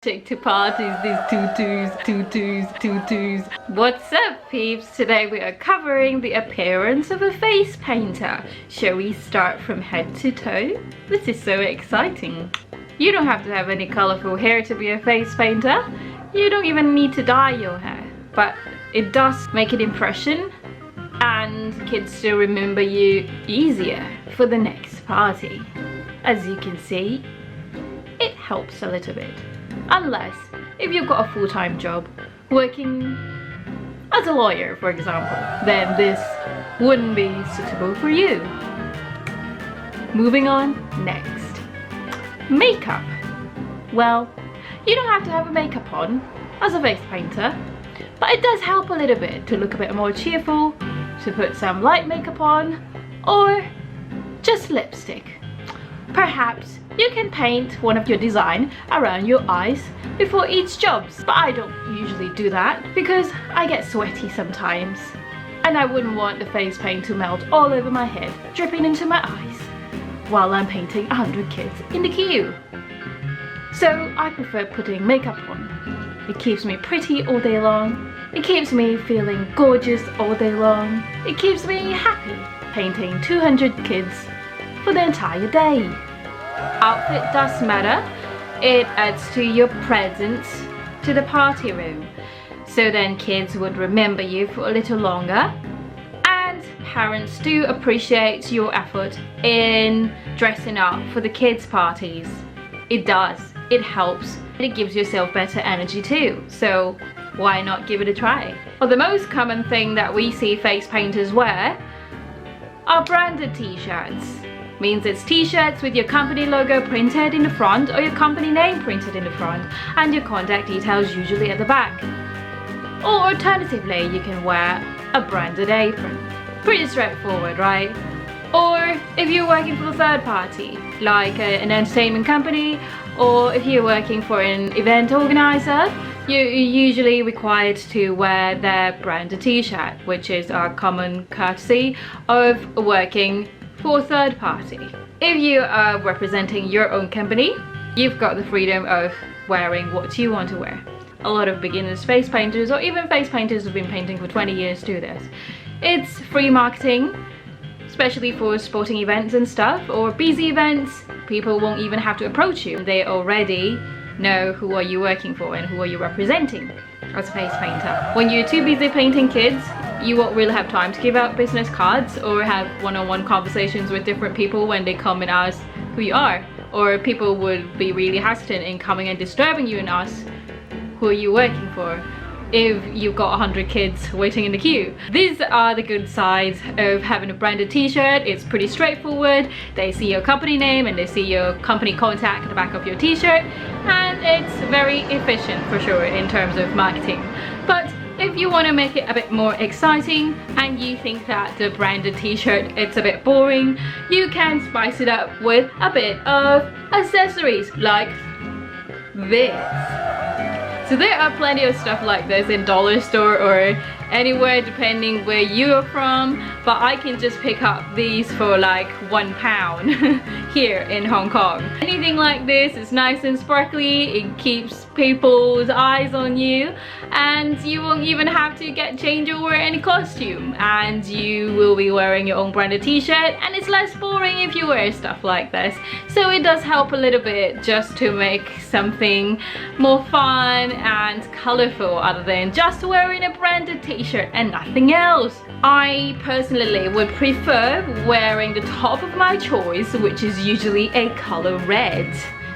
Take to parties, these tutus. What's up, peeps? Today we are covering the appearance of a face painter. Shall we start from head to toe? This is so exciting. You don't have to have any colorful hair to be a face painter. You don't even need to dye your hair. But it does make an impression, and kids still remember you easier for the next party. As you can see, it helps a little bit. Unless if you've got a full-time job working as a lawyer, for example, then this wouldn't be suitable for you. Moving on, next, makeup. Well, you don't have to have a makeup on as a face painter, but it does help a little bit to look a bit more cheerful, to put some light makeup on, or just lipstick. Perhaps you can paint one of your design around your eyes before each job, but I don't usually do that because I get sweaty sometimes and I wouldn't want the face paint to melt all over my head, dripping into my eyes while I'm painting 100 kids in the queue. So I prefer putting makeup on. It keeps me pretty all day long. It keeps me feeling gorgeous all day long. It keeps me happy painting 200 kids for the entire day. Outfit does matter. It adds to your presence to the party room, so then kids would remember you for a little longer, and parents do appreciate your effort in dressing up for the kids' parties. It does. It helps. It gives yourself better energy too, so why not give it a try? Well, the most common thing that we see face painters wear are branded t-shirts. Means it's t-shirts with your company logo printed in the front or your company name printed in the front and your contact details usually at the back. Or alternatively, you can wear a branded apron. Pretty straightforward, right? Or if you're working for a third party, like an entertainment company, or if you're working for an event organizer, you're usually required to wear their branded t-shirt, which is our common courtesy of working for a third party. If you are representing your own company, you've got the freedom of wearing what you want to wear. A lot of beginners face painters or even face painters who've been painting for 20 years do this. It's free marketing, especially for sporting events and stuff, or busy events. People won't even have to approach you. They already know who are you working for and who are you representing as a face painter. When you're too busy painting kids, you won't really have time to give out business cards or have one-on-one conversations with different people when they come and ask who you are. Or people would be really hesitant in coming and disturbing you and ask who are you working for if you've got 100 kids waiting in the queue. These are the good sides of having a branded t-shirt. It's pretty straightforward. They see your company name and they see your company contact at the back of your t-shirt, and it's very efficient for sure in terms of marketing. But if you want to make it a bit more exciting and you think that the branded t-shirt it's a bit boring, you can spice it up with a bit of accessories like this. So there are plenty of stuff like this in dollar store or anywhere depending where you're from, but I can just pick up these for like £1 here in Hong Kong. Anything like this is nice and sparkly. It keeps people's eyes on you, and you won't even have to change or wear any costume, and you will be wearing your own branded t-shirt, and it's less boring if you wear stuff like this. So it does help a little bit just to make something more fun and colorful other than just wearing a branded t-shirt and nothing else. I personally would prefer wearing the top of my choice, which is usually a color red,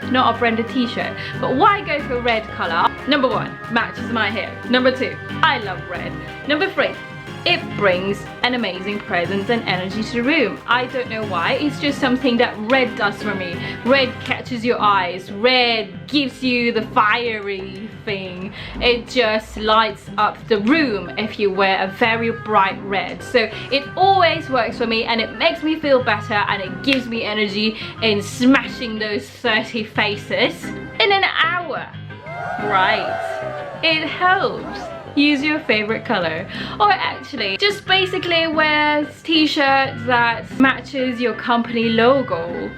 not a branded t-shirt. But why go for red color? Number 1, matches my hair. Number 2, I love red. Number 3, it brings an amazing presence and energy to the room. I don't know why, it's just something that red does for me. Red catches your eyes, red gives you the fiery thing. It just lights up the room if you wear a very bright red. So it always works for me, and it makes me feel better, and it gives me energy in smashing those 30 faces in an hour. Right, it helps. Use your favorite color, or actually just basically wear t-shirts that matches your company logo.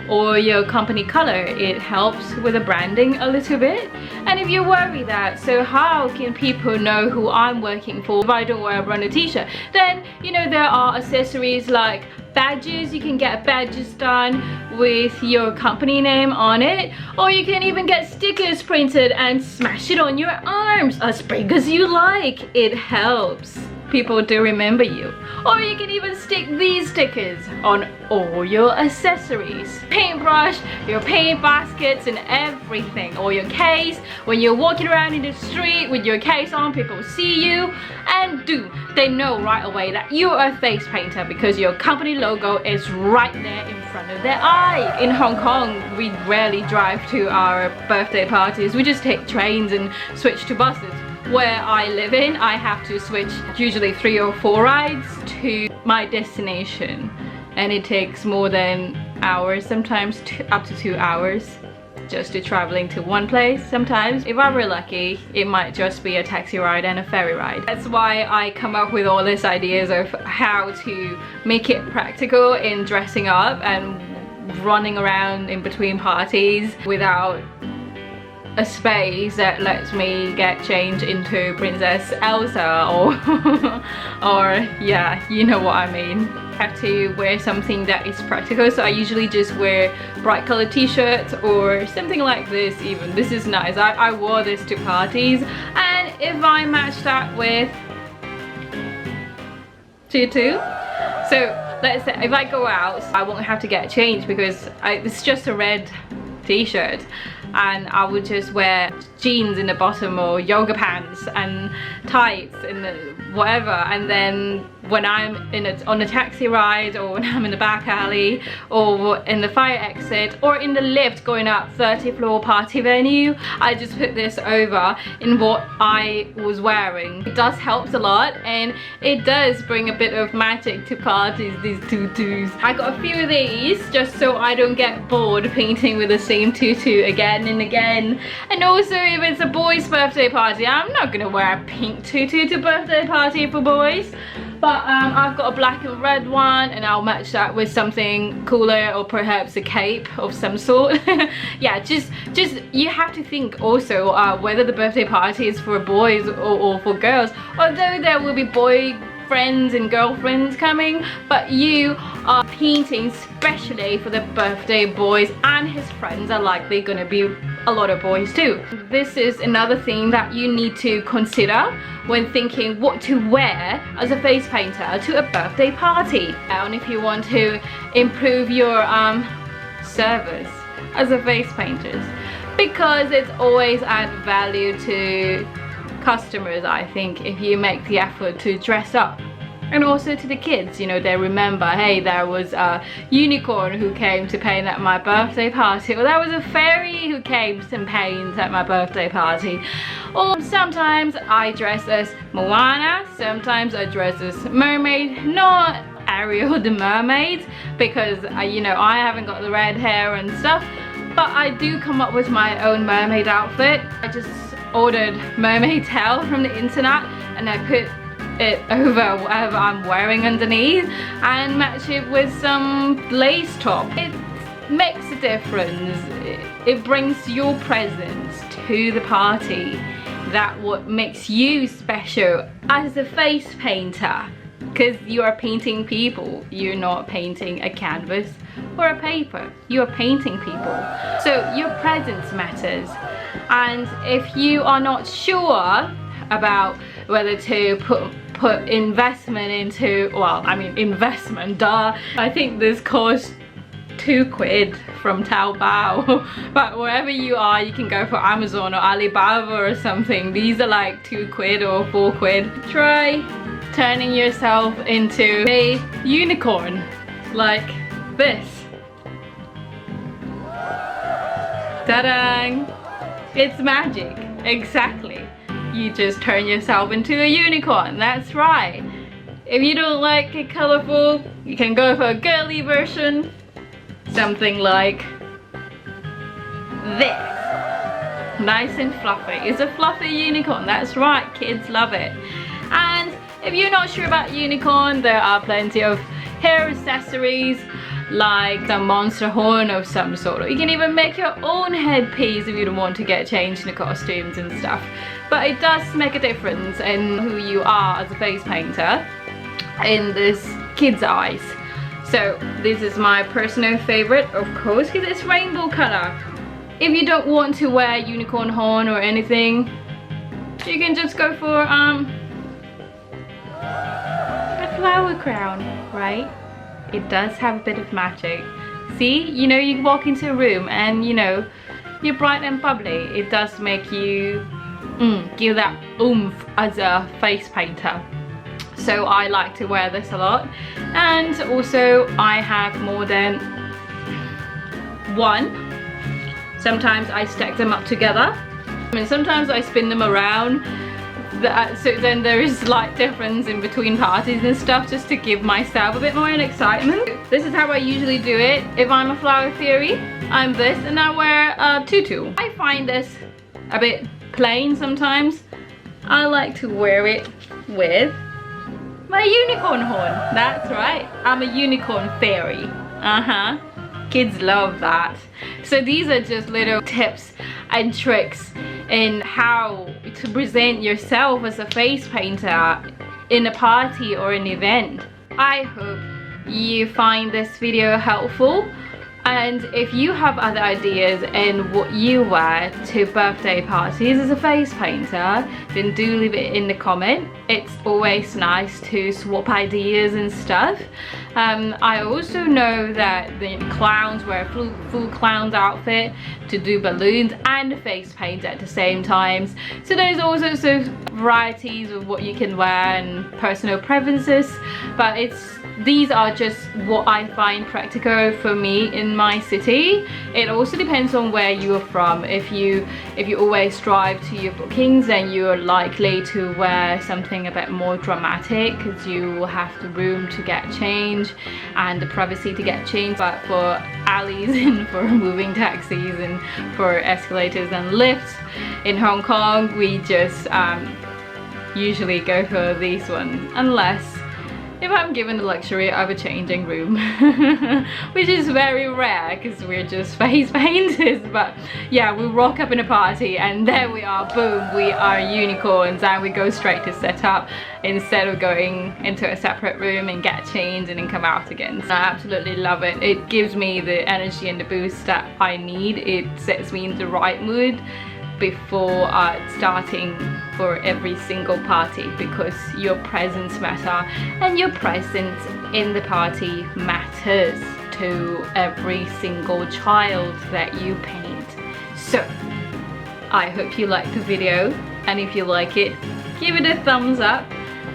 or your company color. It helps with the branding a little bit. And if you worry that, so how can people know who I'm working for if I don't wear a branded t-shirt, then you know there are accessories like badges. You can get badges done with your company name on it, or you can even get stickers printed and smash it on your arms as big as you like. It helps people to remember you. Or you can even stick these stickers on all your accessories, paintbrush, your paint baskets and everything, or your case. When you're walking around in the street with your case on, people see you and they know right away that you're a face painter because your company logo is right there in front of their eye. In Hong Kong, we rarely drive to our birthday parties. We just take trains and switch to buses. Where I live in, I have to switch usually 3 or 4 rides to my destination, and it takes more than hours, sometimes up to 2 hours just to traveling to one place. Sometimes, if I'm really lucky, it might just be a taxi ride and a ferry ride. That's why I come up with all these ideas of how to make it practical in dressing up and running around in between parties without a space that lets me get changed into Princess Elsa or yeah, you know what I mean. I have to wear something that is practical, so I usually just wear bright colored t-shirts or something like this. Even this is nice. I wore this to parties, and if I match that with tutu, so let's say if I go out, I won't have to get changed because it's just a red t-shirt, and I would just wear jeans in the bottom or yoga pants and tights and whatever, and then when I'm on a taxi ride, or when I'm in the back alley, or in the fire exit, or in the lift going up 30th floor party venue, I just put this over in what I was wearing. It does help a lot, and it does bring a bit of magic to parties, these tutus. I got a few of these just so I don't get bored painting with the same tutu again and again. And also, if it's a boy's birthday party, I'm not gonna wear a pink tutu to birthday party for boys. But I've got a black and red one, and I'll match that with something cooler, or perhaps a cape of some sort. Yeah, just you have to think also whether the birthday party is for boys or for girls. Although there will be boy friends and girlfriends coming, but you are painting especially for the birthday boys, and his friends are likely gonna be a lot of boys too. This is another thing that you need to consider when thinking what to wear as a face painter to a birthday party, and if you want to improve your service as a face painter, because it's always add value to customers, I think, if you make the effort to dress up. And also to the kids, you know, they remember, hey, there was a unicorn who came to paint at my birthday party, or there was a fairy who came to paint at my birthday party. Or sometimes I dress as Moana, sometimes I dress as mermaid, not Ariel the mermaid, because you know, I haven't got the red hair and stuff, but I do come up with my own mermaid outfit. I just ordered mermaid tail from the internet, and I put it over whatever I'm wearing underneath and match it with some lace top. It makes a difference. It brings your presence to the party. That what makes you special as a face painter, because you are painting people. You're not painting a canvas or a paper. You are painting people. So your presence matters. And if you are not sure about whether to put investment into, well, I mean investment, duh. I think this cost £2 from Taobao, but wherever you are, you can go for Amazon or Alibaba or something. These are like £2 or £4. Try turning yourself into a unicorn like this. Ta-da! It's magic, exactly. You just turn yourself into a unicorn, that's right. If you don't like it colorful, you can go for a girly version. Something like this. Nice and fluffy. It's a fluffy unicorn, that's right, kids love it. And if you're not sure about unicorn, there are plenty of hair accessories like a monster horn of some sort. Or you can even make your own headpiece if you don't want to get changed in the costumes and stuff. But it does make a difference in who you are as a face painter in this kid's eyes. So this is my personal favorite, of course, because it's rainbow color. If you don't want to wear unicorn horn or anything, you can just go for a flower crown, right? It does have a bit of magic. See, you know, you walk into a room and you know, you're bright and bubbly. It does make you give that oomph as a face painter. So I like to wear this a lot. And also I have more than one. Sometimes I stack them up together. And sometimes I spin them around. So then there is slight difference in between parties and stuff, just to give myself a bit more excitement. This is how I usually do it. If I'm a flower fairy, I'm this, and I wear a tutu. I find this a bit plain sometimes. I like to wear it with my unicorn horn. That's right, I'm a unicorn fairy. Kids love that. So these are just little tips and tricks in how to present yourself as a face painter in a party or an event. I hope you find this video helpful, and if you have other ideas in what you wear to birthday parties as a face painter, then do leave it in the comment. It's always nice to swap ideas and stuff. I also know that the clowns wear a full clown's outfit to do balloons and face paint at the same time. So there's all sorts of varieties of what you can wear and personal preferences, but these are just what I find practical for me in my city. It also depends on where you are from. If you always drive to your bookings, then you're likely to wear something a bit more dramatic, because you will have the room to get changed and the privacy to get changed. But for alleys and for moving taxis and for escalators and lifts in Hong Kong, we just usually go for these ones, unless if I'm given the luxury of a changing room, which is very rare because we're just face painters. But yeah, we rock up in a party and there we are, boom, we are unicorns, and we go straight to set up instead of going into a separate room and get changed and then come out again. So I absolutely love it. It gives me the energy and the boost that I need. It sets me in the right mood before starting for every single party, because your presence matters, and your presence in the party matters to every single child that you paint. So I hope you liked the video, and if you like it, give it a thumbs up,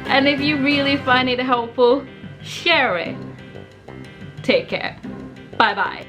and if you really find it helpful, share it. Take care. Bye bye.